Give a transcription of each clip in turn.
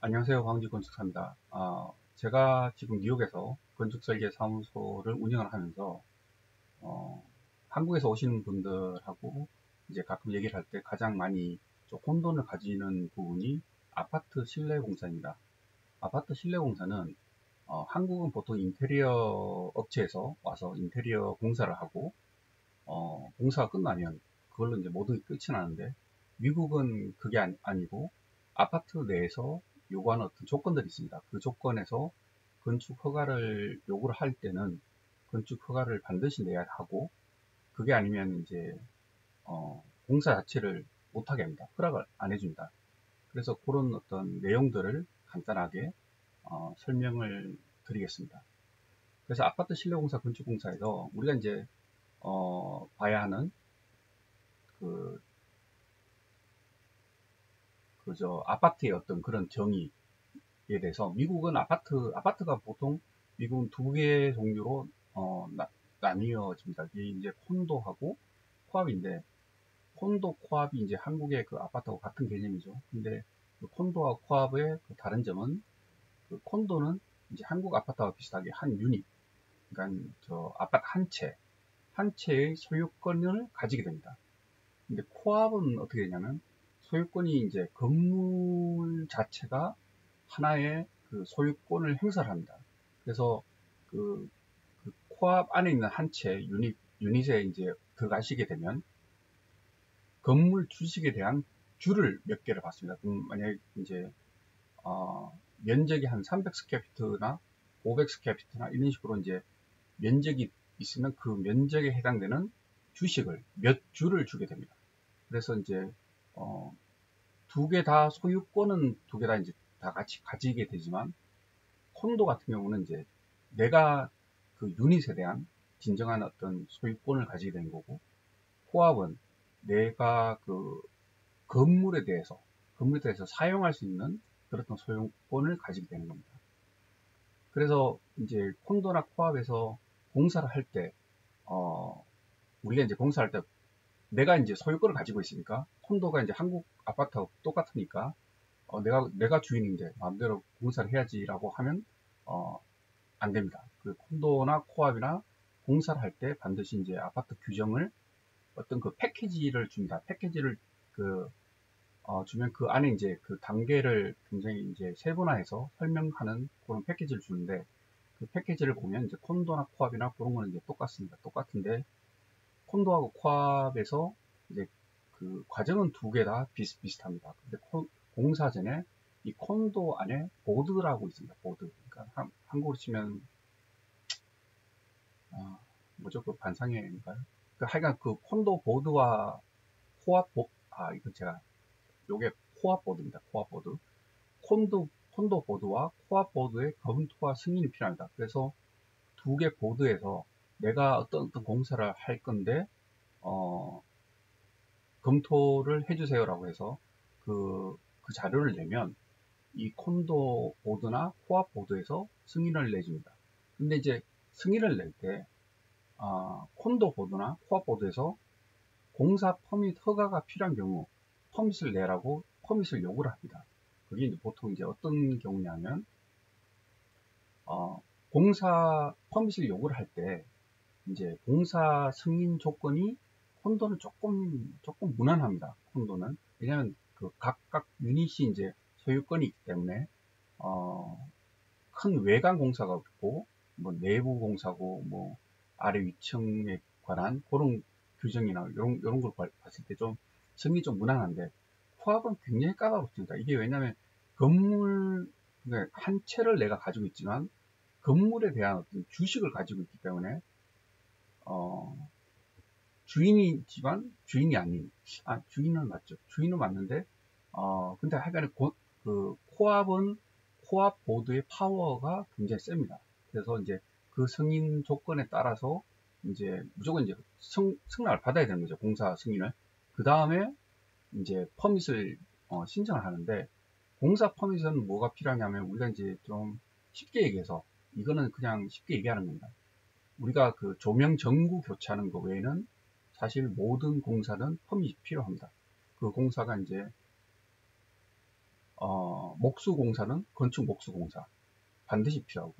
안녕하세요. 광지건축사입니다. 제가 지금 뉴욕에서 건축설계 사무소를 운영을 하면서 어, 한국에서 오시는 분들하고 이제 가끔 얘기를 할 때 가장 많이 좀 혼돈을 가지는 부분이 아파트 실내 공사입니다. 아파트 실내 공사는 한국은 보통 인테리어 업체에서 와서 인테리어 공사를 하고 공사가 끝나면 그걸로 이제 모든 게 끝이 나는데 미국은 그게 아니고 아파트 내에서 요구하는 어떤 조건들이 있습니다. 그 조건에서 건축 허가를 요구를 할 때는 건축 허가를 반드시 내야 하고 그게 아니면 이제 공사 자체를 못하게 합니다. 허락을 안 해줍니다. 그래서 그런 어떤 내용들을 간단하게 설명을 드리겠습니다. 그래서 아파트 실내공사 건축공사에서 우리가 이제 봐야 하는 그 그저 아파트의 어떤 그런 정의에 대해서 미국은 아파트가 보통 미국은 두 개의 종류로 나뉘어집니다. 이게 이제 콘도하고 코압인데 콘도 코압이 이제 한국의 그 아파트하고 같은 개념이죠. 근데 그 콘도와 코압의 그 다른 점은 그 콘도는 이제 한국 아파트와 비슷하게 한 유닛, 그러니까 저 아파트 한 채의 소유권을 가지게 됩니다. 근데 코압은 어떻게 되냐면 소유권이 이제 건물 자체가 하나의 그 소유권을 행사를 합니다. 그래서 그, 그 코압 안에 있는 한 채 유닛에 이제 들어가시게 되면 건물 주식에 대한 주를 몇 개를 받습니다. 그럼 만약에 이제 면적이 한 300스퀘어피트나 500스퀘어피트나 이런 식으로 이제 면적이 있으면 그 면적에 해당되는 주식을 몇 주를 주게 됩니다. 그래서 이제 두 개 다 소유권은 두 개 다 이제 다 같이 가지게 되지만 콘도 같은 경우는 이제 내가 그 유닛에 대한 진정한 어떤 소유권을 가지게 되는 거고 코압은 내가 그 건물에 대해서 사용할 수 있는 그런 소유권을 가지게 되는 겁니다. 그래서 이제 콘도나 코압에서 공사를 할 때, 우리가 이제 공사할 때 내가 이제 소유권을 가지고 있으니까 콘도가 이제 한국 아파트하고 똑같으니까 내가 주인인데 마음대로 공사를 해야지라고 하면 어, 안 됩니다. 그 콘도나 코압이나 공사를 할 때 반드시 이제 아파트 규정을 어떤 그 패키지를 줍니다. 패키지를 그 주면 그 안에 이제 그 단계를 굉장히 이제 세분화해서 설명하는 그런 패키지를 주는데 그 패키지를 보면 이제 콘도나 코압이나 그런 거는 이제 똑같습니다. 똑같은데 콘도하고 코압에서 이제 그 과정은 두 개 다 비슷비슷합니다. 근데 공사 전에 이 콘도 안에 보드라고 있습니다. 보드. 그러니까 한국으로 치면 뭐죠? 그 반상회인가요? 그 하여간 그 콘도 보드와 코압 이거 제가 요게 코압 보드입니다. 코압 보드. 콘도 보드와 코압 보드의 검토와 승인이 필요합니다. 그래서 두 개 보드에서 내가 어떤 공사를 할 건데 어, 검토를 해주세요라고 해서 그 자료를 내면 이 콘도 보드나 코압 보드에서 승인을 내줍니다. 근데 이제 승인을 낼 때 콘도 보드나 코압 보드에서 공사 퍼밋 허가가 필요한 경우 퍼밋을 내라고 퍼밋을 요구를 합니다. 그게 이제 보통 이제 어떤 경우냐면 공사 퍼밋을 요구를 할 때 이제 공사 승인 조건이 콘도는 조금 무난합니다. 콘도는 왜냐하면 그 각각 유닛이 이제 소유권이 있기 때문에 큰 외관 공사가 없고 뭐 내부 공사고 뭐 아래 위층에 관한 그런 규정이나 이런 걸 봤을 때 좀 승인이 좀 무난한데 코압은 굉장히 까다롭습니다. 이게 왜냐하면 건물 그러니까 한 채를 내가 가지고 있지만 건물에 대한 어떤 주식을 가지고 있기 때문에 어, 주인이지만 주인이 아닌 주인은 맞죠. 주인은 맞는데 근데 하여간에 그 코압 보드의 파워가 굉장히 셉니다. 그래서 이제 그 승인 조건에 따라서 이제 무조건 이제 승낙을 받아야 되는 거죠. 공사 승인을. 그 다음에 이제 퍼밋을 신청을 하는데 공사 퍼밋은 뭐가 필요하냐면 우리가 이제 좀 쉽게 얘기해서 이거는 그냥 쉽게 얘기하는 겁니다. 우리가 그 조명 전구 교체하는 거 외에는 사실 모든 공사는 펌이 필요합니다. 그 공사가 이제 목수공사는 건축 목수공사 반드시 필요하고,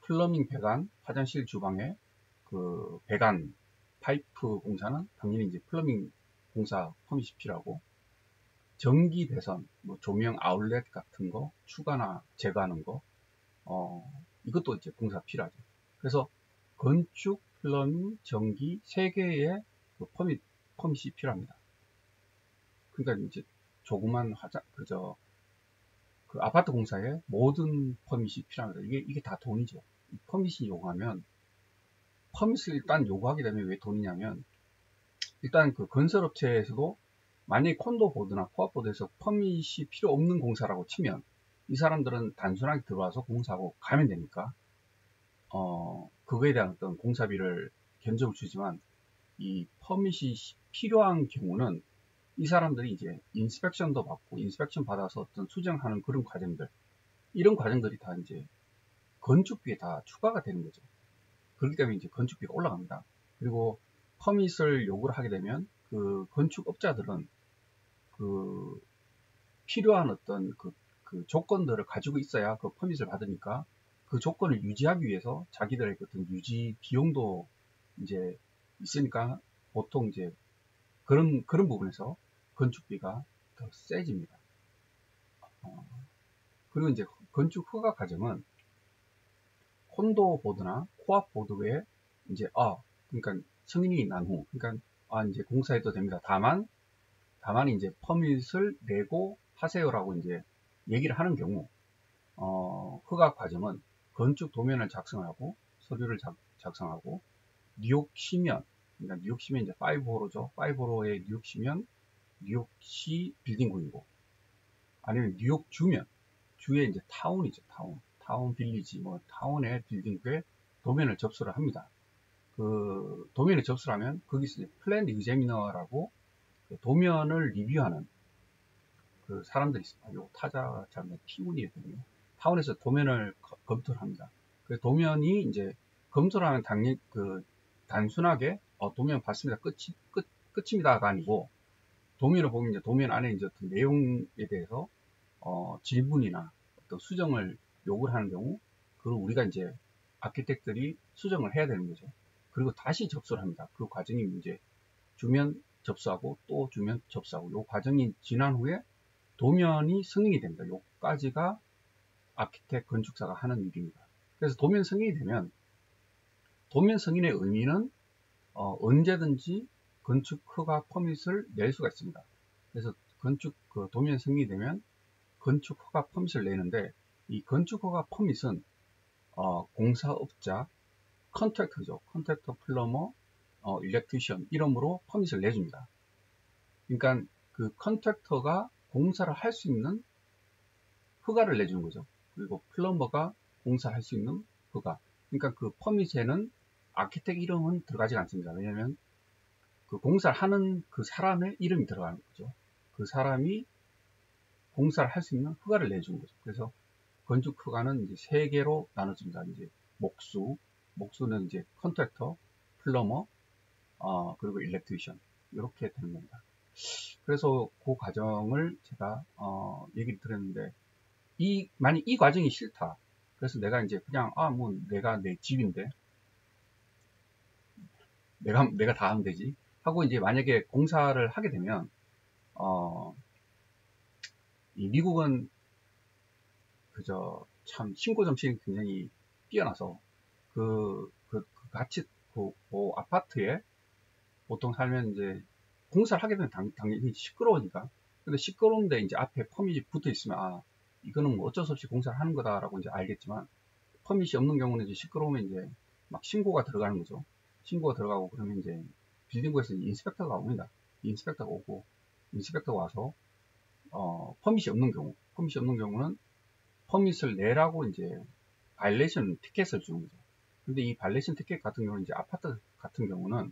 플러밍 배관, 화장실 주방에 그 배관 파이프 공사는 당연히 이제 플러밍 공사 퍼밋이 필요하고, 전기 배선, 뭐 조명 아울렛 같은 거 추가나 제거하는 거, 이것도 이제 공사 필요하죠. 그래서 건축, 플러밍, 전기 세 개의 그 퍼밋이 필요합니다. 그러니까 이제 조그만 그 아파트 공사에 모든 퍼밋이 필요합니다. 이게 다 돈이죠. 퍼밋이 요구하면, 퍼밋을 일단 요구하게 되면 왜 돈이냐면, 일단 그 건설업체에서도 만약에 콘도보드나 코앞보드에서 퍼밋이 필요 없는 공사라고 치면 이 사람들은 단순하게 들어와서 공사하고 가면 되니까 그거에 대한 어떤 공사비를 견적을 주지만, 이 퍼밋이 필요한 경우는 이 사람들이 이제 인스펙션도 받고, 인스펙션 받아서 어떤 수정하는 그런 과정들, 이런 과정들이 다 이제 건축비에 다 추가가 되는 거죠. 그렇기 때문에 이제 건축비가 올라갑니다. 그리고 퍼밋을 요구를 하게 되면 그 건축업자들은 그 필요한 어떤 그 조건들을 가지고 있어야 그 퍼밋을 받으니까, 그 조건을 유지하기 위해서 자기들의 어떤 유지 비용도 이제 있으니까, 보통 이제 그런 부분에서 건축비가 더 세집니다. 그리고 이제 건축 허가 과정은 콘도 보드나 코앞 보드 외에 이제 그러니까 승인이 난 후, 그러니까 이제 공사해도 됩니다. 다만 이제 퍼밋을 내고 하세요라고 이제 얘기를 하는 경우, 허가 과정은 건축 도면을 작성하고 서류를 작성하고, 뉴욕시면, 그러니까 뉴욕시면 이제 5호로죠. 5호로의 뉴욕시면 뉴욕시 빌딩구이고, 아니면 뉴욕 주면, 주에 이제 타운이죠. 타운 빌리지, 뭐 타운의 빌딩구에 도면을 접수를 합니다. 그 도면을 접수를 하면 거기서 플랜 이그제미너라고 그 도면을 리뷰하는 그 사람들이 있습니다. 요 타자 잘못 T1이거든요. 타운에서 도면을 검토를 합니다. 그 도면이 이제 검토를 하면 당연히 그 단순하게 도면 봤습니다. 끝입니다가 아니고, 도면을 보면 이제 도면 안에 이제 어떤 내용에 대해서 질문이나 어떤 수정을 요구를 하는 경우, 그걸 우리가 이제 아키텍트들이 수정을 해야 되는 거죠. 그리고 다시 접수를 합니다. 그 과정이 이제 주면 접수하고 또 주면 접수하고, 요 과정이 지난 후에 도면이 승인이 됩니다. 요까지가 아키텍트 건축사가 하는 일입니다. 그래서 도면 승인이 되면, 도면 승인의 의미는 언제든지 건축 허가 퍼밋을 낼 수가 있습니다. 그래서 건축 그 도면 승인이 되면 건축 허가 퍼밋을 내는데, 이 건축 허가 퍼밋은 공사업자 컨트랙터죠. 컨트랙터, 플러머, 일렉트리션 이름으로 퍼밋을 내줍니다. 그러니까 그 컨트랙터가 공사를 할 수 있는 허가를 내주는 거죠. 그리고 플럼버가 공사를 할 수 있는 허가. 그러니까 그 퍼밋에는 아키텍트 이름은 들어가지 않습니다. 왜냐하면 그 공사를 하는 그 사람의 이름이 들어가는 거죠. 그 사람이 공사를 할 수 있는 허가를 내주는 거죠. 그래서 건축 허가는 이제 세 개로 나눠집니다. 이제 목수는 이제 컨트랙터, 플러머, 그리고 일렉트리션, 이렇게 되는 겁니다. 그래서 그 과정을 제가 얘기를 드렸는데, 만약 이 과정이 싫다. 그래서 내가 이제 그냥 뭐 내가 내 집인데 내가 다 하면 되지 하고 이제 만약에 공사를 하게 되면, 이 미국은 그저 참 신고 정신이 굉장히 뛰어나서 같이 그 아파트에 보통 살면 이제 공사를 하게 되면 당연히 시끄러우니까. 근데 시끄러운데 이제 앞에 퍼밋이 붙어 있으면 이거는 뭐 어쩔 수 없이 공사를 하는 거다라고 이제 알겠지만, 퍼밋이 없는 경우는 이제 시끄러우면 이제 막 신고가 들어가는 거죠. 신고가 들어가고 그러면 이제 빌딩구에서 인스펙터가 옵니다. 인스펙터가 오고, 인스펙터가 와서 퍼밋이 없는 경우는 퍼밋을 내라고 이제 바이레이션 티켓을 주는 거죠. 근데 이 바이레이션 티켓 같은 경우는 이제 아파트 같은 경우는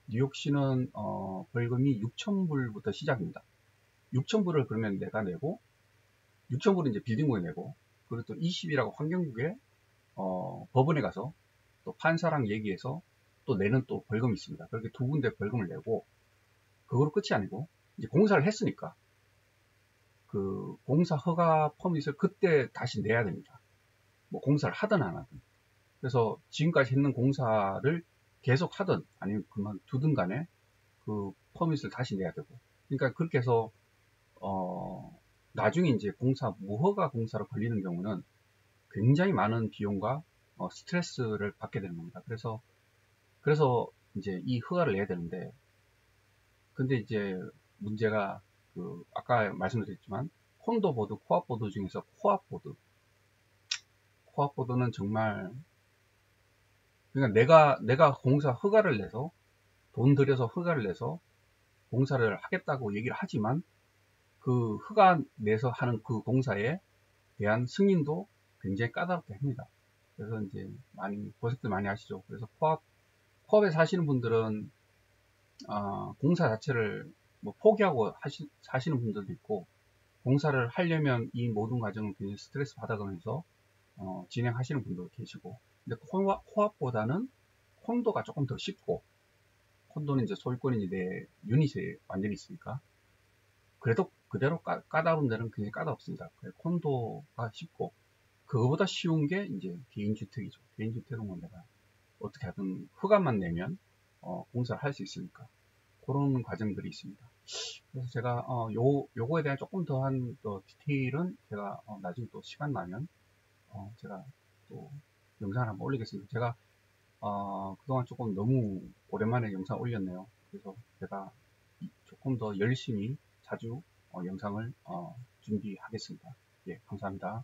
뉴욕시는 벌금이 6,000불부터 시작입니다. 6,000불을 그러면 내가 내고, 6,000불은 이제 빌딩구에 내고, 그리고 또 20이라고 환경국에 법원에 가서 또 판사랑 얘기해서 또 내는 또 벌금이 있습니다. 그렇게 두 군데 벌금을 내고, 그거로 끝이 아니고 이제 공사를 했으니까 그 공사 허가 퍼밋을 그때 다시 내야 됩니다. 뭐 공사를 하든 안 하든. 그래서 지금까지 했는 공사를 계속 하든 아니면 그만두든 간에 그 퍼밋을 다시 내야 되고. 그러니까 그렇게 해서 나중에 이제 무허가 공사로 걸리는 경우는 굉장히 많은 비용과 스트레스를 받게 되는 겁니다. 그래서 이제 이 허가를 내야 되는데, 근데 이제 문제가 아까 말씀드렸지만 콘도보드, 코앞보드 중에서 코앞보드는 정말, 그러니까 내가 공사 허가를 내서 돈 들여서 허가를 내서 공사를 하겠다고 얘기를 하지만 그 허가 내서 하는 그 공사에 대한 승인도 굉장히 까다롭게 합니다. 그래서 이제 고생들 많이 하시죠. 그래서 코앞에 사시는 분들은 공사 자체를 뭐 포기하고 사시는 분들도 있고, 공사를 하려면 이 모든 과정을 굉장히 스트레스 받아가면서 진행하시는 분도 계시고, 근데 코앞보다는 콘도가 조금 더 쉽고, 콘도는 이제 소유권이 내 유닛에 완전히 있으니까, 그래도 그대로 까다로운 데는 굉장히 까다롭습니다. 콘도가 쉽고, 그거보다 쉬운 게 이제 개인주택이죠. 개인주택은 뭐 내가 어떻게 하든 허가만 내면 공사를 할 수 있으니까 그런 과정들이 있습니다. 그래서 제가 요거에 대한 조금 더한 디테일은 제가 나중에 또 시간 나면 제가 또 영상을 한번 올리겠습니다. 제가 그동안 조금 너무 오랜만에 영상 올렸네요. 그래서 제가 조금 더 열심히 자주 영상을 준비하겠습니다. 예, 감사합니다.